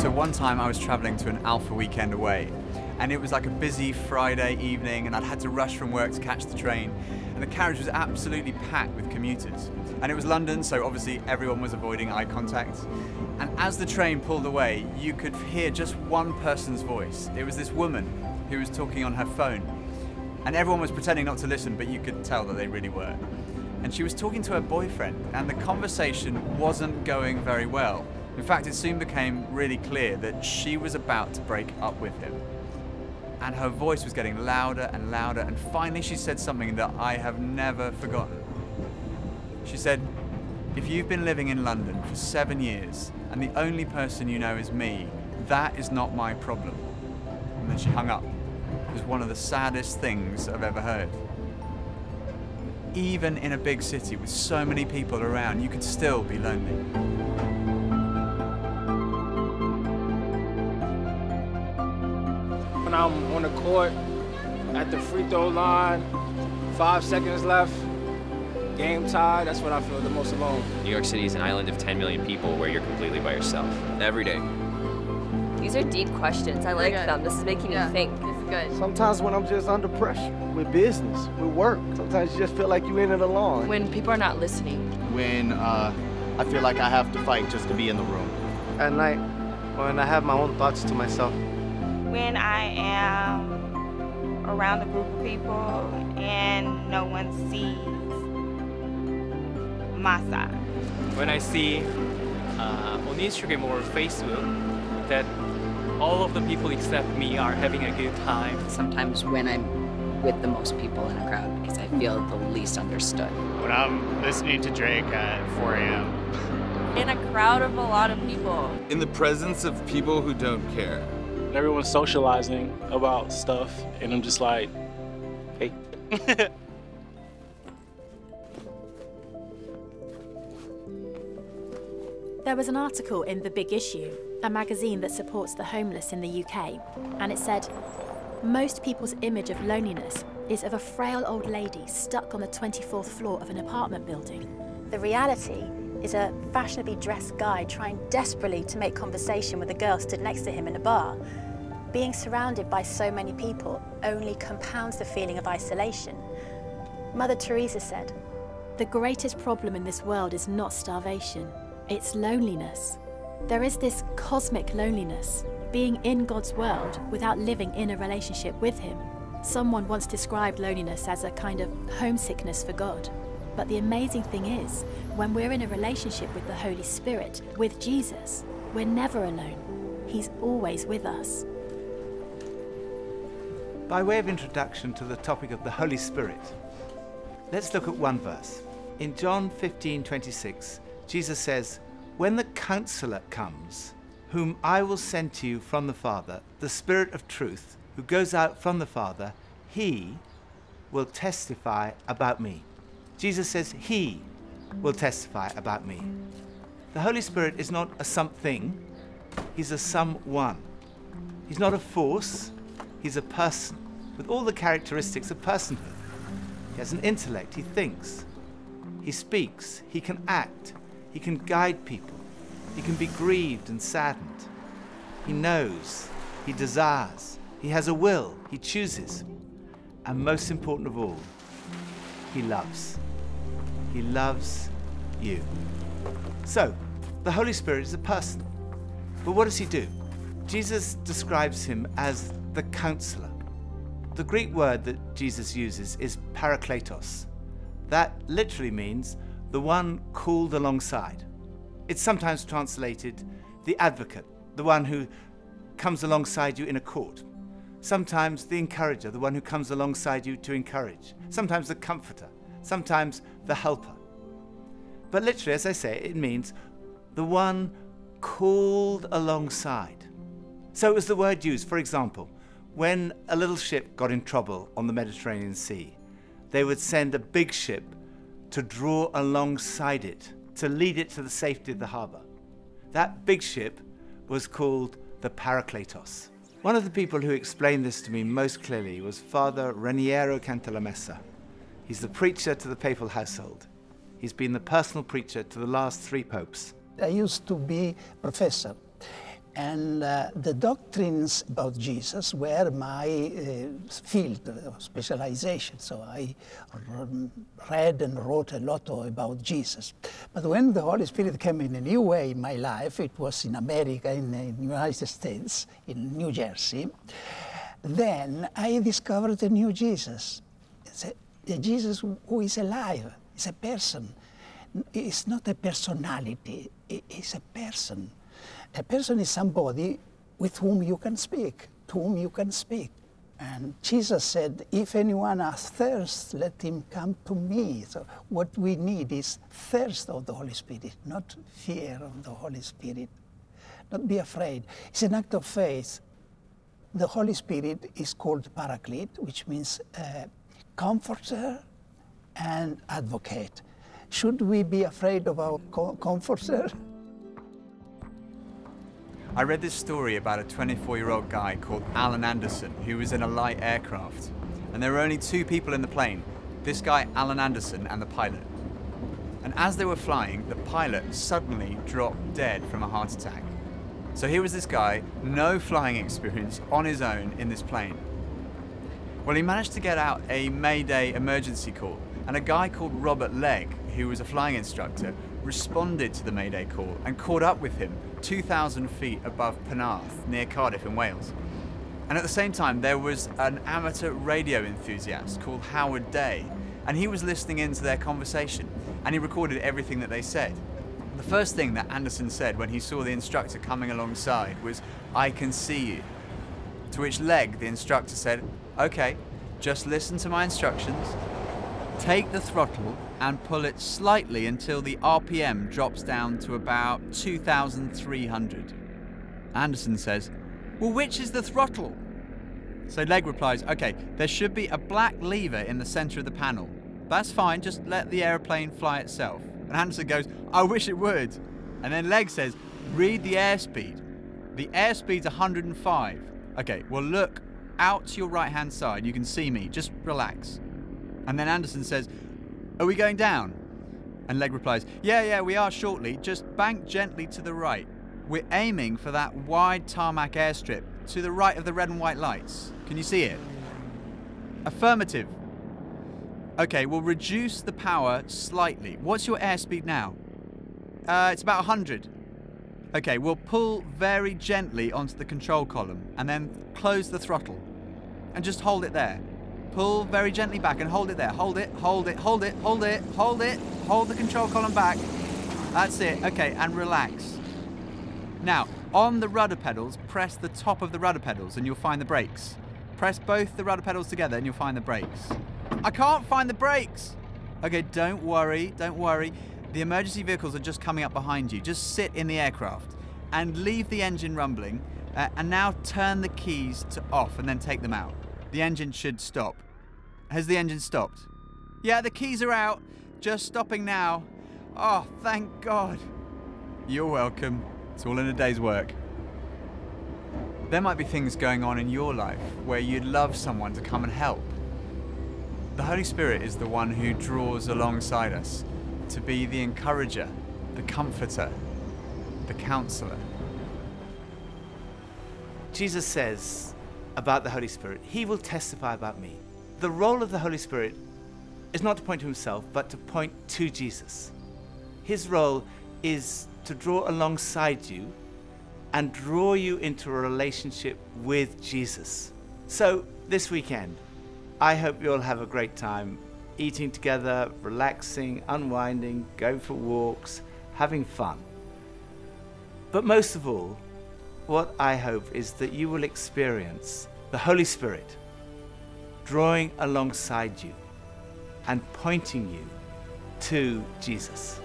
So one time I was traveling to an Alpha weekend away, and it was like a busy Friday evening, and I'd had to rush from work to catch the train, and the carriage was absolutely packed with commuters. And it was London, so obviously everyone was avoiding eye contact. And as the train pulled away, you could hear just one person's voice. It was this woman who was talking on her phone. And everyone was pretending not to listen, but you could tell that they really were. And she was talking to her boyfriend, and the conversation wasn't going very well. In fact, it soon became really clear that she was about to break up with him. And her voice was getting louder and louder, and finally she said something that I have never forgotten. She said, "If you've been living in London for 7 years, and the only person you know is me, that is not my problem." And then she hung up. It was one of the saddest things I've ever heard. Even in a big city with so many people around, you could still be lonely. When I'm on the court, at the free throw line, 5 seconds left, game tied, that's when I feel the most alone. New York City is an island of 10 million people where you're completely by yourself. Every day. These are deep questions. I like them. This is making me think. This is good. Sometimes when I'm just under pressure, with business, with work, sometimes you just feel like you're in it alone. When people are not listening. When I feel like I have to fight just to be in the room. At night, when I have my own thoughts to myself. When I am around a group of people and no one sees my side. When I see on Instagram or Facebook that all of the people except me are having a good time. Sometimes when I'm with the most people in a crowd because I feel the least understood. When I'm listening to Drake at 4 a.m. In a crowd of a lot of people. In the presence of people who don't care. Everyone's socializing about stuff, and I'm just like, hey. There was an article in The Big Issue, a magazine that supports the homeless in the UK, and it said, most people's image of loneliness is of a frail old lady stuck on the 24th floor of an apartment building. The reality is a fashionably dressed guy trying desperately to make conversation with a girl stood next to him in a bar. Being surrounded by so many people only compounds the feeling of isolation. Mother Teresa said, "The greatest problem in this world is not starvation, it's loneliness." There is this cosmic loneliness, being in God's world without living in a relationship with Him. Someone once described loneliness as a kind of homesickness for God. But the amazing thing is, when we're in a relationship with the Holy Spirit, with Jesus, we're never alone. He's always with us. By way of introduction to the topic of the Holy Spirit, let's look at one verse. In John 15:26, Jesus says, "When the Counselor comes, whom I will send to you from the Father, the Spirit of truth, who goes out from the Father, He will testify about me." Jesus says He will testify about me. The Holy Spirit is not a something, He's a someone. He's not a force, He's a person with all the characteristics of personhood. He has an intellect, he thinks, he speaks, he can act, he can guide people, he can be grieved and saddened. He knows, he desires, he has a will, he chooses. And most important of all, he loves. He loves you. So, the Holy Spirit is a person. But what does he do? Jesus describes him as the Counselor. The Greek word that Jesus uses is parakletos. That literally means the one called alongside. It's sometimes translated the advocate, the one who comes alongside you in a court. Sometimes the encourager, the one who comes alongside you to encourage. Sometimes the comforter, sometimes the helper. But literally, as I say, it means the one called alongside. So it was the word used, for example, when a little ship got in trouble on the Mediterranean Sea, they would send a big ship to draw alongside it, to lead it to the safety of the harbor. That big ship was called the Parakletos. One of the people who explained this to me most clearly was Father Raniero Cantalamessa. He's the preacher to the papal household. He's been the personal preacher to the last 3 popes. I used to be professor, And the doctrines about Jesus were my field of specialization. So I read and wrote a lot about Jesus. But when the Holy Spirit came in a new way in my life, it was in America, in the United States, in New Jersey, then I discovered a new Jesus. It's a Jesus who is alive. It's a person. It's not a personality. It's a person. A person is somebody with whom you can speak, to whom you can speak. And Jesus said, if anyone has thirst, let him come to me. So what we need is thirst of the Holy Spirit, not fear of the Holy Spirit. Not be afraid. It's an act of faith. The Holy Spirit is called Paraclete, which means comforter and advocate. Should we be afraid of our comforter? I read this story about a 24-year-old guy called Alan Anderson who was in a light aircraft. And there were only two people in the plane, this guy Alan Anderson and the pilot. And as they were flying, the pilot suddenly dropped dead from a heart attack. So here was this guy, no flying experience, on his own in this plane. Well, he managed to get out a Mayday emergency call, and a guy called Robert Legg, who was a flying instructor, responded to the Mayday call and caught up with him 2,000 feet above Penarth, near Cardiff in Wales. And at the same time, there was an amateur radio enthusiast called Howard Day, and he was listening into their conversation, and he recorded everything that they said. The first thing that Anderson said when he saw the instructor coming alongside was, "I can see you." To which Legg, the instructor, said, "Okay, just listen to my instructions. Take the throttle and pull it slightly until the RPM drops down to about 2,300. Anderson says, "Well, which is the throttle?" So Legg replies, "Okay, there should be a black lever in the center of the panel. That's fine, just let the airplane fly itself." And Anderson goes, "I wish it would." And then Legg says, "Read the airspeed. The airspeed's 105. Okay, well look out to your right-hand side. You can see me. Just relax." And then Anderson says, "Are we going down?" And Legg replies, Yeah, we are shortly. Just bank gently to the right. We're aiming for that wide tarmac airstrip to the right of the red and white lights. Can you see it?" "Affirmative." "Okay, we'll reduce the power slightly. What's your airspeed now?" It's about 100. "Okay, we'll pull very gently onto the control column and then close the throttle. And just hold it there. Pull very gently back and hold it there. Hold it, hold it, hold it, hold it, hold it. Hold the control column back. That's it. Okay, and relax. Now, on the rudder pedals, press the top of the rudder pedals and you'll find the brakes. Press both the rudder pedals together and you'll find the brakes. I can't find the brakes! Okay, don't worry, don't worry. The emergency vehicles are just coming up behind you. Just sit in the aircraft and leave the engine rumbling and now turn the keys to off and then take them out. The engine should stop. Has the engine stopped? Yeah, the keys are out. Just stopping now. Oh, thank God. You're welcome. It's all in a day's work. There might be things going on in your life where you'd love someone to come and help. The Holy Spirit is the one who draws alongside us to be the encourager, the comforter, the counselor. Jesus says about the Holy Spirit, "He will testify about me." The role of the Holy Spirit is not to point to himself, but to point to Jesus. His role is to draw alongside you and draw you into a relationship with Jesus. So this weekend, I hope you'll have a great time eating together, relaxing, unwinding, going for walks, having fun. But most of all, what I hope is that you will experience the Holy Spirit drawing alongside you and pointing you to Jesus.